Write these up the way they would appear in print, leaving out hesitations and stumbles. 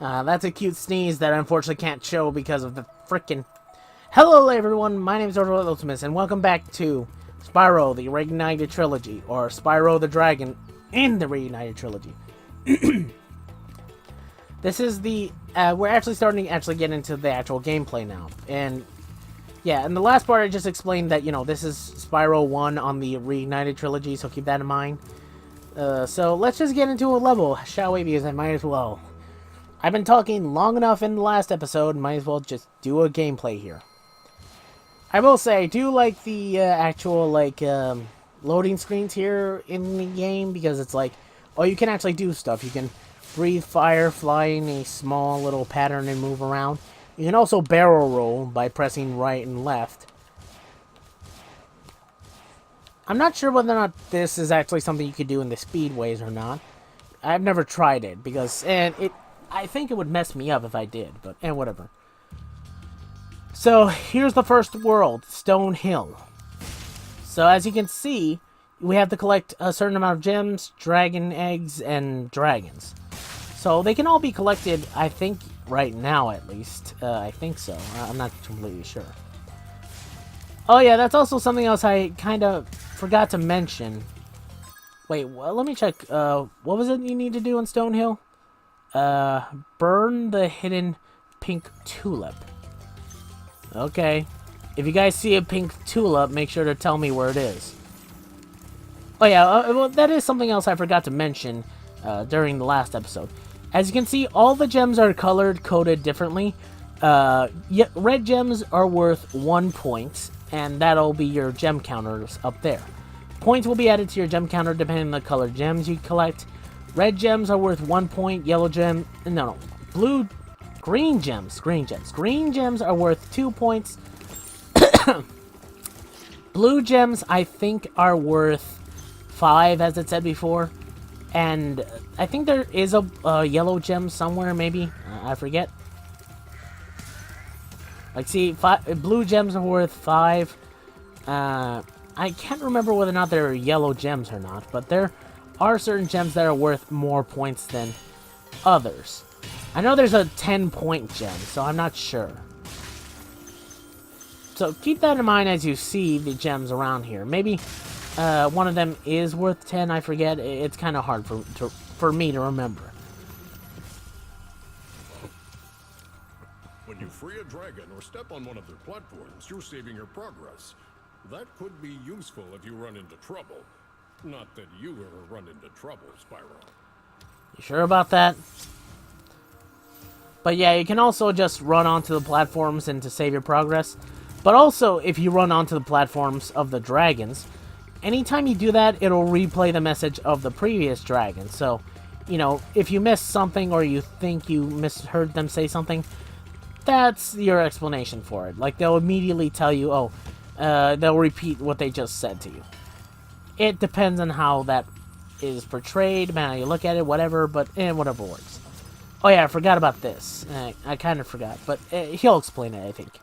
That's a cute sneeze that I unfortunately can't show because of the frickin'... Hello everyone, my name is Ultimus, and welcome back to Spyro the Reignited Trilogy, or Spyro the Dragon in the Reignited Trilogy. This is the... we're actually starting to get into the actual gameplay now. And, yeah, in the last part I just explained that, you know, this is Spyro 1 on the Reignited Trilogy, so keep that in mind. So let's just get into a level, shall we? Because I might as well. I've been talking long enough in the last episode, might as well just do a gameplay here. I will say, I do like the actual, like, loading screens here in the game, because it's like, oh, you can actually do stuff. You can breathe fire, fly in a small little pattern and move around. You can also barrel roll by pressing right and left. I'm not sure whether or not this is actually something you could do in the speedways or not. I've never tried it, because, I think it would mess me up if I did, but, whatever. So, here's the first world, Stone Hill. So, as you can see, we have to collect a certain amount of gems, dragon eggs, and dragons. So, they can all be collected, I think, right now at least. I think so. I'm not completely sure. Oh yeah, that's also something else I kind of forgot to mention. Wait, well, let me check. What was it you need to do in Stone Hill? Burn the hidden pink tulip. Okay. If you guys see a pink tulip, make sure to tell me where it is. Oh yeah, well, that is something else I forgot to mention during the last episode. As you can see, all the gems are coded differently. Red gems are worth 1 point, and that'll be your gem counters up there. Points will be added to your gem counter depending on the colored gems you collect. Red gems are worth 1 point, green gems are worth 2 points. Blue gems, I think, are worth 5, as it said before. And I think there is a yellow gem somewhere, maybe. I forget. Like, see, blue gems are worth 5. I can't remember whether or not they're yellow gems or not, but there are certain gems that are worth more points than others. I know there's a 10-point gem, so I'm not sure. So keep that in mind as you see the gems around here. Maybe one of them is worth 10, I forget. It's kind of hard for me to remember. When you free a dragon or step on one of their platforms, you're saving your progress. That could be useful if you run into trouble. Not that you ever run into trouble, Spyro. You sure about that? But yeah, you can also just run onto the platforms and to save your progress. But also, if you run onto the platforms of the dragons, anytime you do that, it'll replay the message of the previous dragon. So, you know, if you missed something or you think you misheard them say something, that's your explanation for it. Like, they'll immediately tell you, oh, they'll repeat what they just said to you. It depends on how that is portrayed, man, how you look at it, whatever, but whatever works. Oh yeah, I forgot about this. I kind of forgot, but he'll explain it, I think.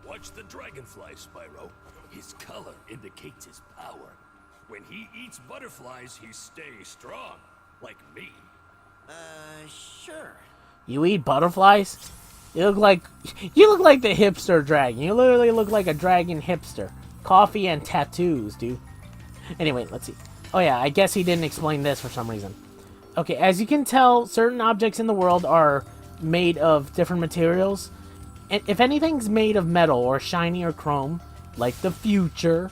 Watch the dragonfly, Spyro. His color indicates his power. When he eats butterflies, he stays strong, like me. Sure. You eat butterflies? You look like the hipster dragon. You literally look like a dragon hipster. Coffee and tattoos, dude. Anyway, let's see. Oh yeah, I guess he didn't explain this for some reason. Okay, as you can tell, certain objects in the world are made of different materials. And if anything's made of metal or shiny or chrome, like the future,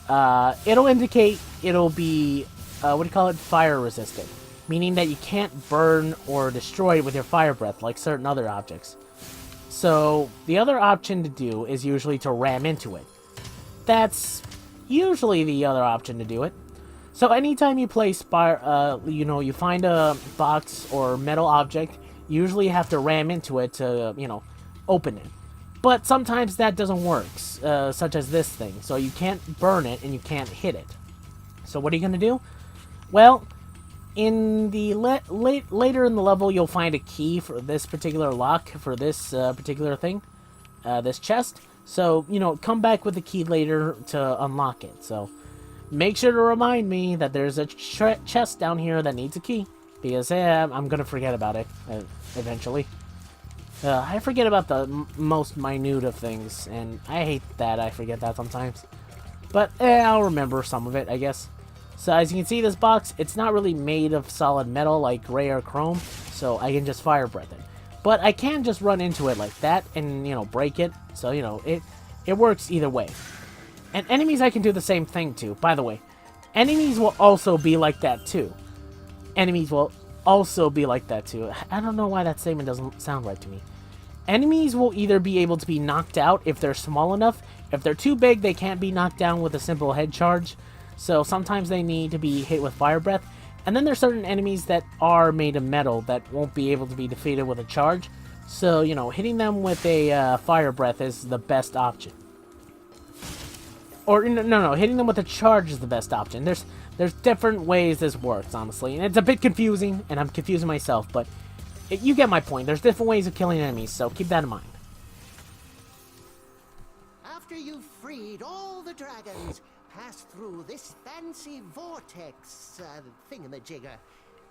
it'll indicate it'll be, fire resistant. Meaning that you can't burn or destroy it with your fire breath like certain other objects. So, the other option to do is usually to ram into it. That's usually the other option to do it. So anytime you play you find a box or metal object, you usually have to ram into it to, open it. But sometimes that doesn't work, such as this thing. So you can't burn it and you can't hit it. So what are you going to do? Well, in the later in the level, you'll find a key for this particular lock, for this particular thing, this chest. So, come back with the key later to unlock it. So, make sure to remind me that there's a chest down here that needs a key. Because I'm gonna forget about it eventually. I forget about the most minute of things, and I hate that I forget that sometimes. But I'll remember some of it, I guess. So as you can see, this box, it's not really made of solid metal like gray or chrome, so I can just fire breath it. But I can just run into it like that and, you know, break it. So, you know, it works either way. And enemies I can do the same thing to. By the way, enemies will also be like that too. Enemies will also be like that too. I don't know why that statement doesn't sound right to me. Enemies will either be able to be knocked out if they're small enough. If they're too big, they can't be knocked down with a simple head charge. So sometimes they need to be hit with fire breath. And then there's certain enemies that are made of metal that won't be able to be defeated with a charge. So, you know, hitting them with a fire breath is the best option. Or, no, hitting them with a charge is the best option. There's different ways this works, honestly. And it's a bit confusing, and I'm confusing myself, but you get my point. There's different ways of killing enemies, so keep that in mind. After you've freed all the dragons, pass through this fancy vortex thingamajigger.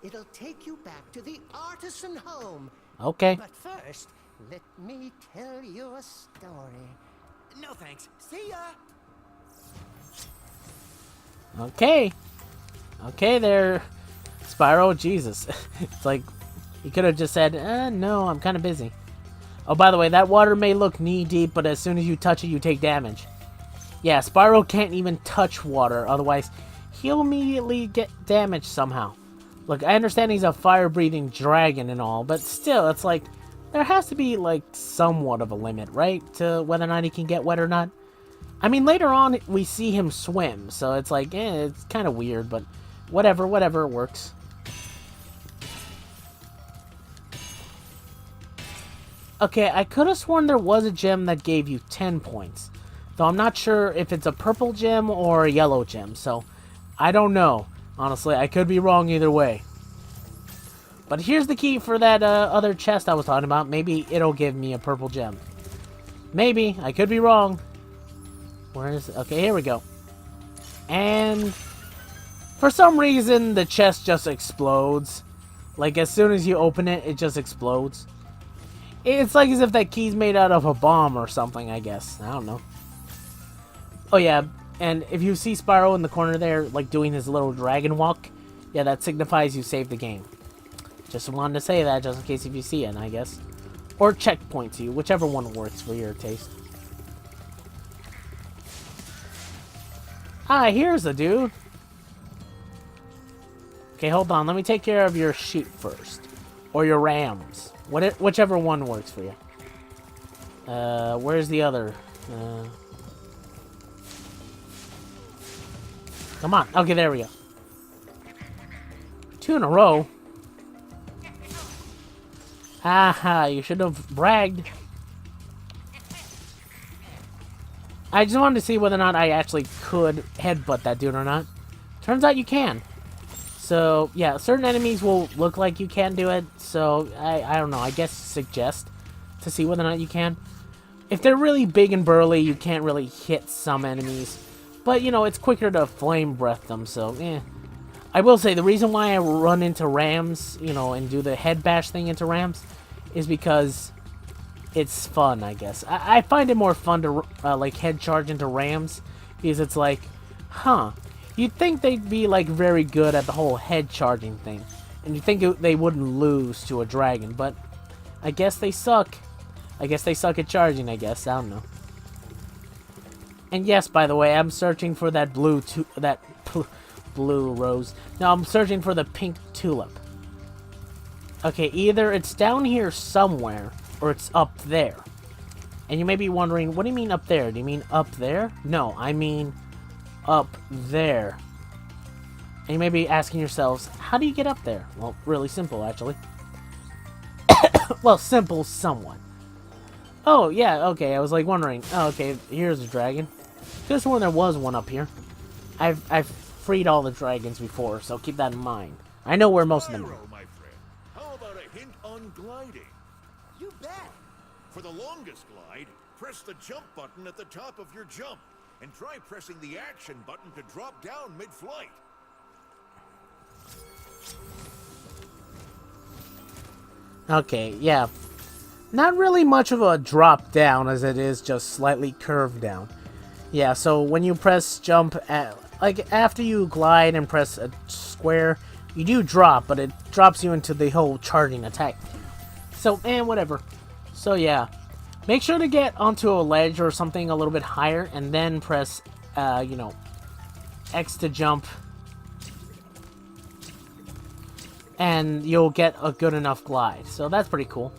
It'll take you back to the artisan home. Okay. But first, let me tell you a story. No thanks. See ya! Okay. Okay there, Spyro. Jesus. It's like, you could have just said, no, I'm kind of busy. Oh, by the way, that water may look knee-deep, but as soon as you touch it, you take damage. Yeah, Spyro can't even touch water, otherwise he'll immediately get damaged somehow. Look, I understand he's a fire-breathing dragon and all, but still, it's like, there has to be, like, somewhat of a limit, right? To whether or not he can get wet or not. I mean, later on, we see him swim, so it's like, it's kind of weird, but whatever, it works. Okay, I could have sworn there was a gem that gave you 10 points. Though I'm not sure if it's a purple gem or a yellow gem, so I don't know. Honestly, I could be wrong either way. But here's the key for that other chest I was talking about. Maybe it'll give me a purple gem. Maybe. I could be wrong. Where is it? Okay, here we go. And for some reason, the chest just explodes. Like, as soon as you open it, it just explodes. It's like as if that key's made out of a bomb or something, I guess. I don't know. Oh, yeah. And if you see Spyro in the corner there, like, doing his little dragon walk, yeah, that signifies you saved the game. Just wanted to say that, just in case if you see it, I guess. Or checkpoints you, whichever one works for your taste. Ah, here's a dude. Okay, hold on. Let me take care of your sheep first. Or your rams. Whichever one works for you. Where's the other? Come on. Okay, there we go. 2 in a row. Aha, you should have bragged. I just wanted to see whether or not I actually could headbutt that dude or not. Turns out you can. So, yeah, certain enemies will look like you can do it. So, I don't know. I guess suggest to see whether or not you can. If they're really big and burly, you can't really hit some enemies. But, you know, it's quicker to flame breath them. So, I will say, the reason why I run into rams, you know, and do the head bash thing into rams is because it's fun, I guess. I find it more fun to, like, head charge into rams because it's like, huh. You'd think they'd be, like, very good at the whole head charging thing. And you'd think they wouldn't lose to a dragon, but I guess they suck. I guess they suck at charging, I guess. I don't know. And yes, by the way, I'm searching for that blue rose. No, I'm searching for the pink tulip. Okay, either it's down here somewhere, or it's up there. And you may be wondering, what do you mean up there? Do you mean up there? No, I mean up there. And you may be asking yourselves, how do you get up there? Well, really simple, actually. Well, simple somewhat. Oh, yeah, okay, I was like wondering. Oh, okay, here's a dragon. Could have sworn there was one up here. I've freed all the dragons before, so keep that in mind. I know where most of them are. Spyro, my friend, how about a hint on gliding? You bet! For the longest glide, press the jump button at the top of your jump, and try pressing the action button to drop down mid-flight. Okay, yeah. Not really much of a drop down as it is just slightly curved down. Yeah, so when you press jump, like after you glide and press a square, you do drop, but it drops you into the whole charging attack. So, whatever. So yeah, make sure to get onto a ledge or something a little bit higher, and then press, you know, X to jump, and you'll get a good enough glide. So that's pretty cool.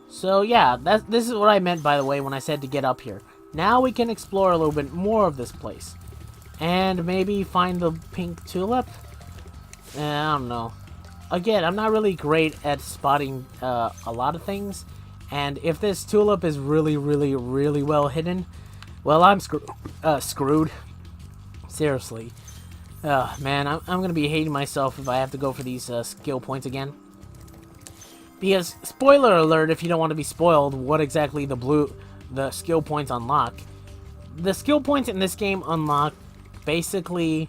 So yeah, this is what I meant, by the way, when I said to get up here. Now we can explore a little bit more of this place. And maybe find the pink tulip? I don't know. Again, I'm not really great at spotting a lot of things. And if this tulip is really, really, really well hidden, well, I'm screwed. Seriously. Man, I'm going to be hating myself if I have to go for these skill points again. Because, spoiler alert, if you don't want to be spoiled, what exactly the skill points unlock. The skill points in this game unlock basically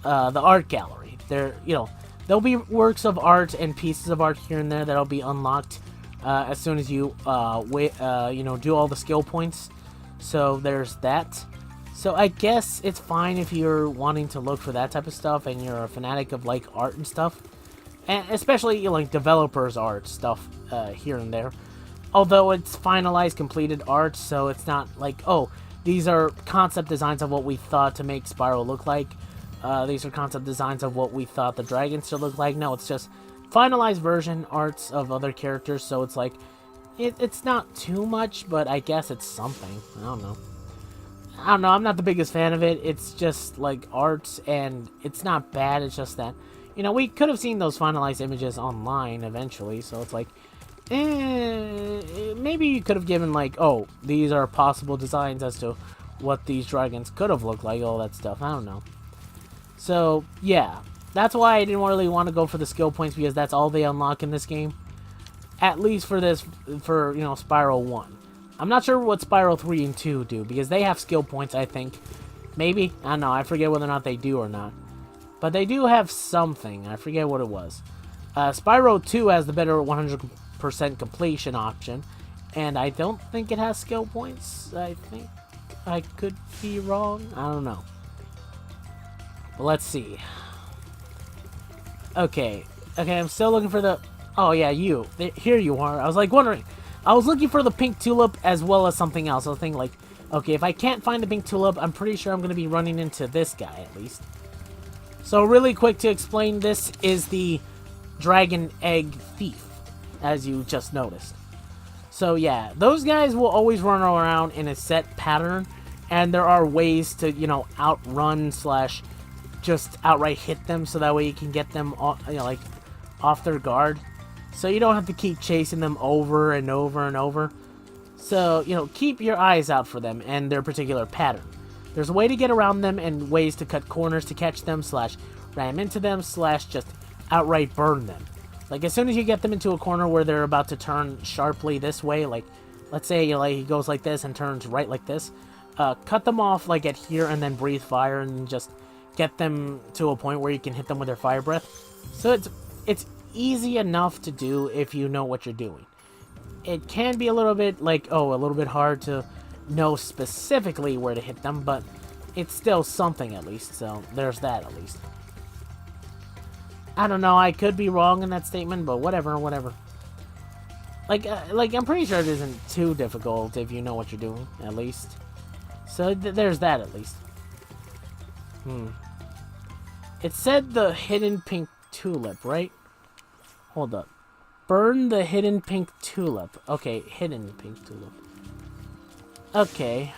the art gallery. There'll be works of art and pieces of art here and there that'll be unlocked as soon as you do all the skill points. So there's that. So I guess it's fine if you're wanting to look for that type of stuff and you're a fanatic of like art and stuff. And especially, like, developers' art stuff here and there. Although it's finalized, completed art, so it's not like, oh, these are concept designs of what we thought to make Spyro look like. These are concept designs of what we thought the dragons should look like. No, it's just finalized version arts of other characters, so it's like, it's not too much, but I guess it's something. I don't know, I'm not the biggest fan of it. It's just, like, art, and it's not bad, it's just that, we could have seen those finalized images online eventually, so it's like, maybe you could have given, like, oh, these are possible designs as to what these dragons could have looked like, all that stuff. I don't know. So, yeah. That's why I didn't really want to go for the skill points, because that's all they unlock in this game. At least for Spyro 1. I'm not sure what Spyro 3 and 2 do, because they have skill points, I think. Maybe? I don't know. I forget whether or not they do or not. But they do have something. I forget what it was. Spyro 2 has the better 100% completion option. And I don't think it has skill points. I think I could be wrong. I don't know. But let's see. Okay, I'm still looking for the... Oh, yeah, you. Here you are. I was, like, wondering. I was looking for the pink tulip as well as something else. I was thinking, like, okay, if I can't find the pink tulip, I'm pretty sure I'm going to be running into this guy, at least. So, really quick to explain, this is the Dragon Egg Thief, as you just noticed. So, yeah, those guys will always run around in a set pattern, and there are ways to, outrun / just outright hit them, so that way you can get them off their guard. So you don't have to keep chasing them over and over and over. So, keep your eyes out for them and their particular pattern. There's a way to get around them and ways to cut corners to catch them / ram into them / just outright burn them. Like, as soon as you get them into a corner where they're about to turn sharply this way, like, let's say, he goes like this and turns right like this, cut them off, like, at here, and then breathe fire and just get them to a point where you can hit them with their fire breath. So it's easy enough to do if you know what you're doing. It can be a little bit, like, a little bit hard to know specifically where to hit them, but it's still something at least, so there's that at least. I don't know, I could be wrong in that statement, but whatever. Like, I'm pretty sure it isn't too difficult if you know what you're doing, at least. So there's that at least. It said the hidden pink tulip, right? Hold up. Burn the hidden pink tulip. Okay, hidden pink tulip. Okay.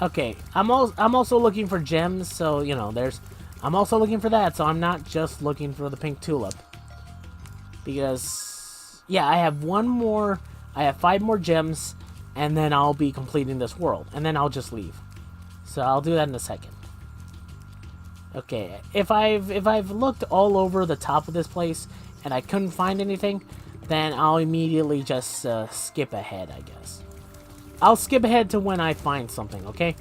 Okay, I'm also looking for gems, so, I'm also looking for that, so I'm not just looking for the pink tulip. Because, yeah, I have 5 more gems, and then I'll be completing this world, and then I'll just leave. So I'll do that in a second. Okay, if I've looked all over the top of this place, and I couldn't find anything, then I'll immediately just skip ahead, I guess. I'll skip ahead to when I find something, okay?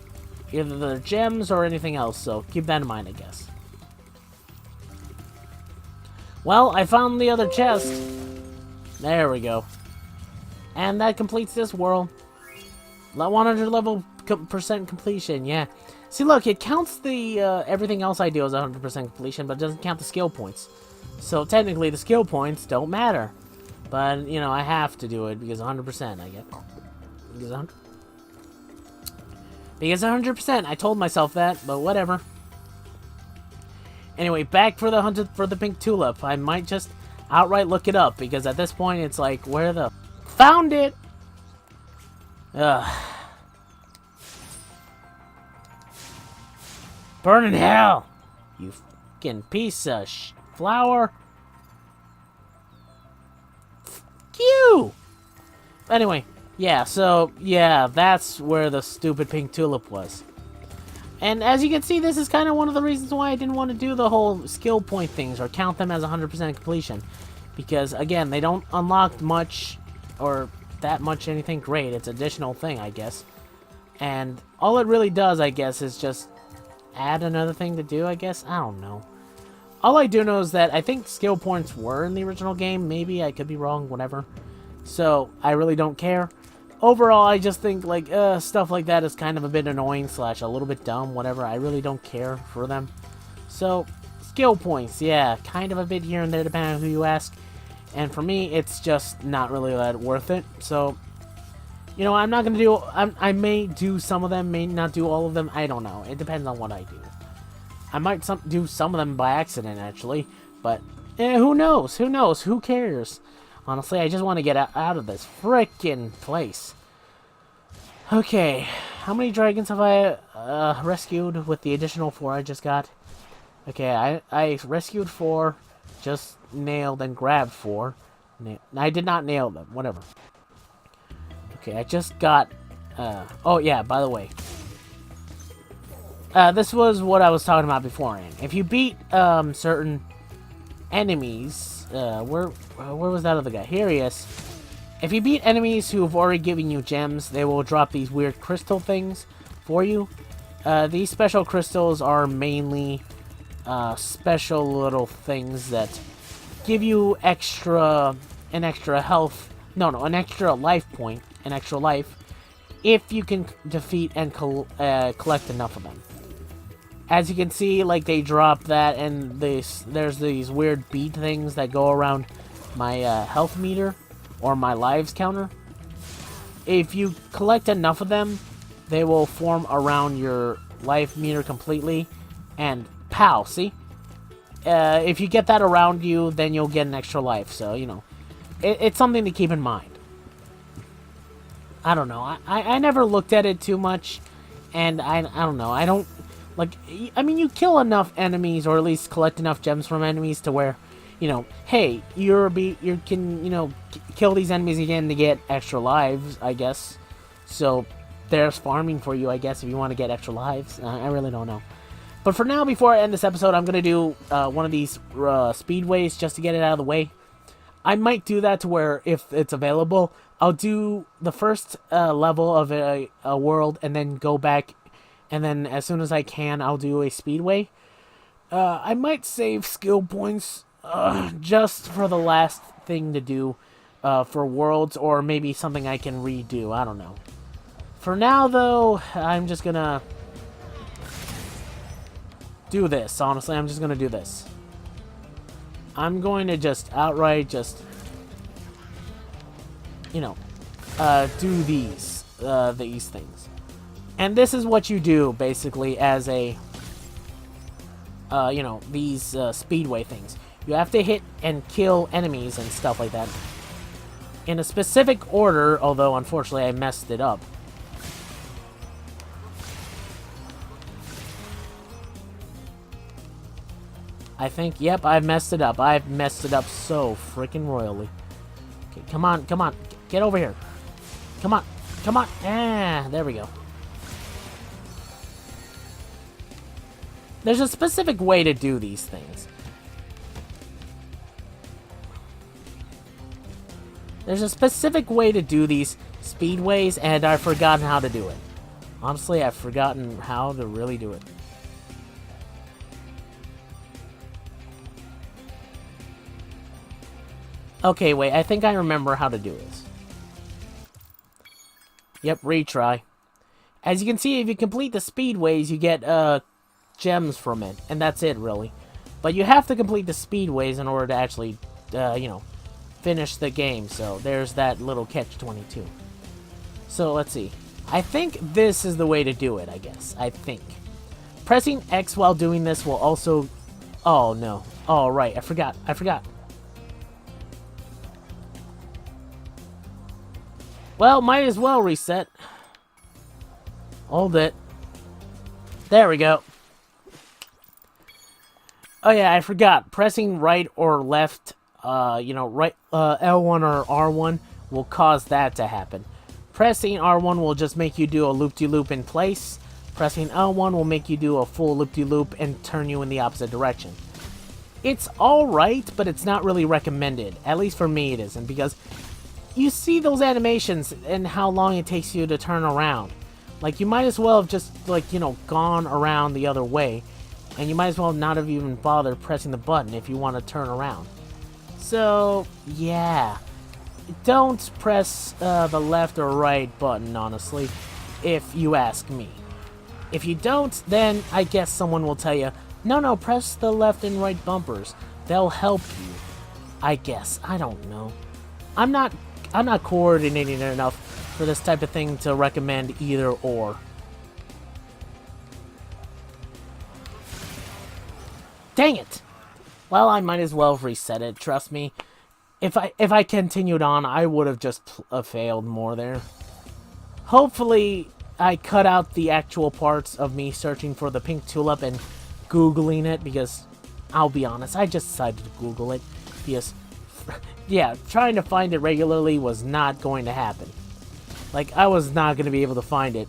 either the gems or anything else, so keep that in mind, I guess. Well, I found the other chest. There we go. And that completes this world. 100 level percent completion, yeah. See, look, it counts the everything else I do as 100% completion, but it doesn't count the skill points. So technically, the skill points don't matter. But, you know, I have to do it because 100%, I get. Because 100%, I told myself that, but whatever. Anyway, back for the pink tulip. I might just outright look it up, because at this point, it's like, where the... Found it! Ugh. Burn in hell! You fucking piece of flower. F you! Anyway, yeah, so, yeah, that's where the stupid pink tulip was. And as you can see, this is kind of one of the reasons why I didn't want to do the whole skill point things or count them as 100% completion. Because, again, they don't unlock much or that much anything great. It's an additional thing, I guess. And all it really does, I guess, is just add another thing to do, I guess. I don't know. All I do know is that I think skill points were in the original game. Maybe I could be wrong, whatever. So, I really don't care. Overall, I just think, like, stuff like that is kind of a bit annoying / a little bit dumb, whatever. I really don't care for them. So, skill points, yeah, kind of a bit here and there, depending on who you ask. And for me, it's just not really that worth it. So, you know, I'm not going to do... I may do some of them, may not do all of them. I don't know. It depends on what I do. I might do some of them by accident, actually. But, who knows? Who knows? Who cares? Honestly, I just want to get out of this frickin' place. Okay, how many dragons have I rescued with the additional 4 I just got? Okay, I rescued 4, just nailed and grabbed 4. I did not nail them, whatever. Okay, I just got... oh, yeah, by the way. This was what I was talking about beforehand. If you beat certain enemies... where was that other guy? Here he is. If you beat enemies who have already given you gems, they will drop these weird crystal things for you. These special crystals are mainly special little things that give you an extra health. No, an extra life point, an extra life, if you can defeat and collect enough of them. As you can see, like, they drop that, and there's these weird bead things that go around my health meter, or my lives counter. If you collect enough of them, they will form around your life meter completely, and pow, see? If you get that around you, then you'll get an extra life, so, you know. It's something to keep in mind. I don't know, I never looked at it too much, and I don't know, I don't... Like, I mean, you kill enough enemies, or at least collect enough gems from enemies to where, you know, hey, you can, you know, kill these enemies again to get extra lives, I guess. So, there's farming for you, I guess, if you want to get extra lives. I really don't know. But for now, before I end this episode, I'm going to do one of these speedways just to get it out of the way. I might do that to where, if it's available, I'll do the first level of a world and then go back. And then, as soon as I can, I'll do a speedway. I might save skill points just for the last thing to do for worlds, or maybe something I can redo. I don't know. For now, though, I'm just gonna do this. Honestly, I'm just gonna do this. I'm going to just outright you know, do these things. And this is what you do, basically, as a, you know, these speedway things. You have to hit and kill enemies and stuff like that in a specific order, although, unfortunately, I messed it up. I think, yep, I've messed it up. I've messed it up so freaking royally. Okay, come on, get over here. Come on, there we go. There's a specific way to do these things. There's a specific way to do these speedways, and I've forgotten how to do it. Honestly, I've forgotten how to really do it. Okay, wait, I think I remember how to do this. Yep, retry. As you can see, if you complete the speedways, you get gems from it, and that's it, really. But you have to complete the speedways in order to actually, you know, finish the game, so there's that little catch-22. So, let's see. I think this is the way to do it, I guess. I think. Pressing X while doing this will also... Oh, no. Oh, right, I forgot. Well, might as well reset. Hold it. There we go. Oh yeah, I forgot. Pressing right or left, you know, right, L1 or R1 will cause that to happen. Pressing R1 will just make you do a loop-de-loop in place. Pressing L1 will make you do a full loop-de-loop and turn you in the opposite direction. It's alright, but it's not really recommended. At least for me it isn't, because you see those animations and how long it takes you to turn around. Like, you might as well have just, like, you know, gone around the other way. And you might as well not have even bothered pressing the button if you want to turn around. So, yeah. Don't press the left or right button, honestly, if you ask me. If you don't, then I guess someone will tell you, no, press the left and right bumpers. They'll help you. I guess. I don't know. I'm not coordinating enough for this type of thing to recommend either or. Dang it! Well, I might as well reset it, trust me. If I continued on, I would have just failed more there. Hopefully, I cut out the actual parts of me searching for the pink tulip and Googling it, because, I'll be honest, I just decided to Google it, because, yeah, trying to find it regularly was not going to happen. Like, I was not going to be able to find it.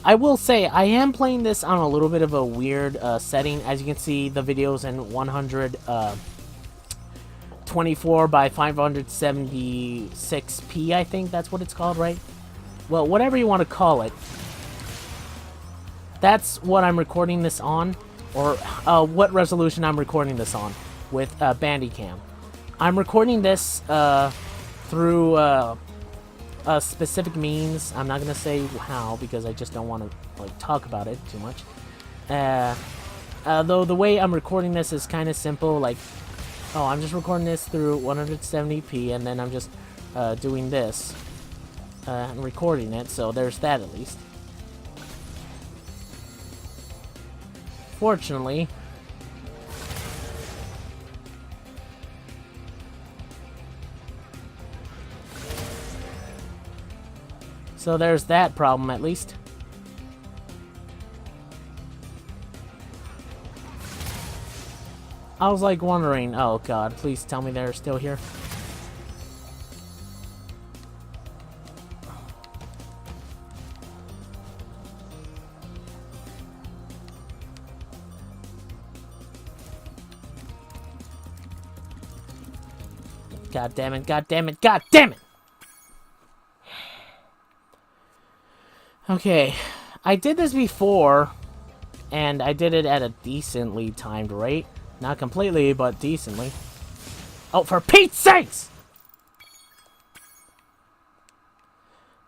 I will say, I am playing this on a little bit of a weird setting. As you can see, the video's in 124 by 576p, I think that's what it's called, right? Well, whatever you want to call it. That's what I'm recording this on, or what resolution I'm recording this on with Bandicam. I'm recording this through a specific means. I'm not gonna say how because I just don't want to like talk about it too much. Though the way I'm recording this is kind of simple. Like, oh, I'm just recording this through 170p, and then I'm just doing this and recording it. So there's that at least. Fortunately. So there's that problem, at least. I was like wondering, oh god, please tell me they're still here. God damn it, god damn it, god damn it! Okay, I did this before, and I did it at a decently timed rate. Not completely, but decently. Oh, for Pete's sakes!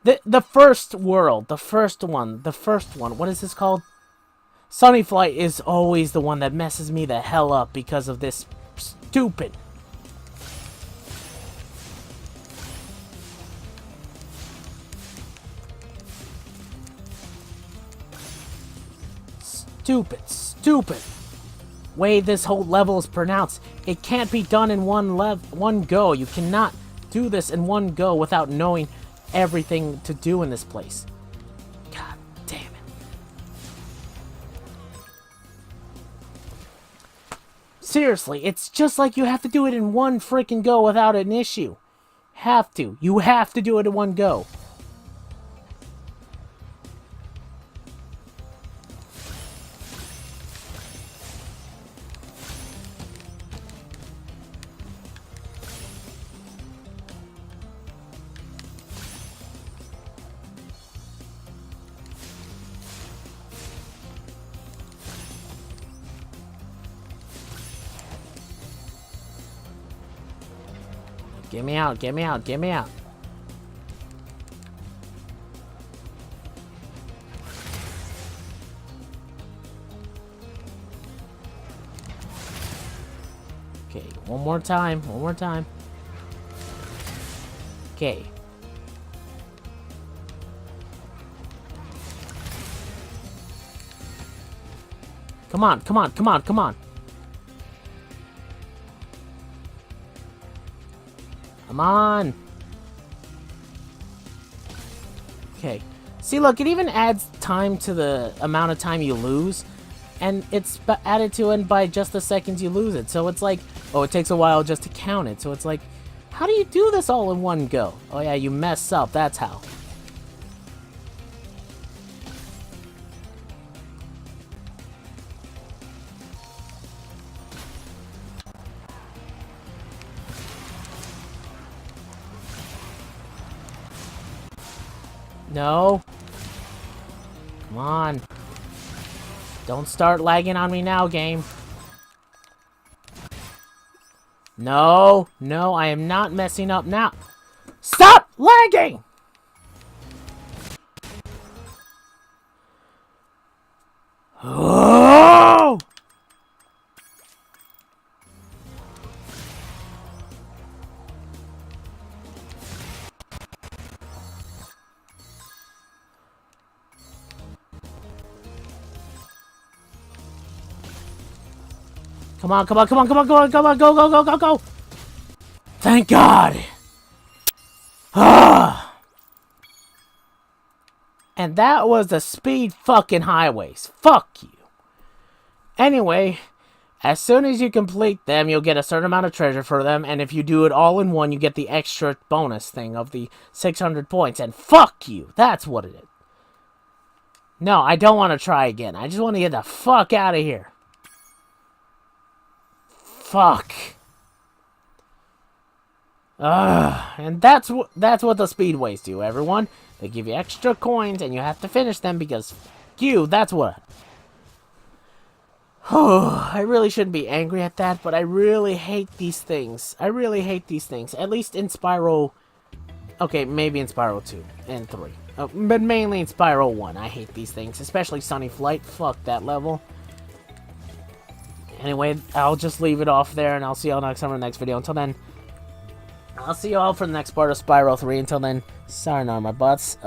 The first world, the first one, what is this called? Sunny Flight is always the one that messes me the hell up because of this stupid... Stupid way this whole level is pronounced. It can't be done in one go. You cannot do this in one go without knowing everything to do in this place. God damn it. Seriously, it's just like you have to do it in one freaking go without an issue. Have to. You have to do it in one go. Get me out, get me out, get me out. Okay, one more time, one more time. Okay. Come on, come on, come on, come on. Come on. Okay. See, look, it even adds time to the amount of time you lose. And it's added to it by just the seconds you lose it. So it's like, oh, it takes a while just to count it. So it's like, how do you do this all in one go? Oh yeah, you mess up, that's how. No. Come on. Don't start lagging on me now, game. No. No, I am not messing up now. Stop lagging! Oh! Come on, come on, come on, come on, come on, come on, go, go, go, go, go! Thank God! Ah! And that was the speed fucking highways. Fuck you. Anyway, as soon as you complete them, you'll get a certain amount of treasure for them, and if you do it all in one, you get the extra bonus thing of the 600 points, and fuck you. That's what it is. No, I don't want to try again. I just want to get the fuck out of here. Fuck. And that's what the speedways do, everyone. They give you extra coins, and you have to finish them because fuck you. That's what. I really shouldn't be angry at that, but I really hate these things. I really hate these things. At least in Spyro. Okay, maybe in Spyro 2 and 3. But mainly in Spyro 1. I hate these things, especially Sunny Flight. Fuck that level. Anyway, I'll just leave it off there, and I'll see y'all next time in the next video. Until then, I'll see y'all for the next part of Spyro 3. Until then, sayonara, my butts.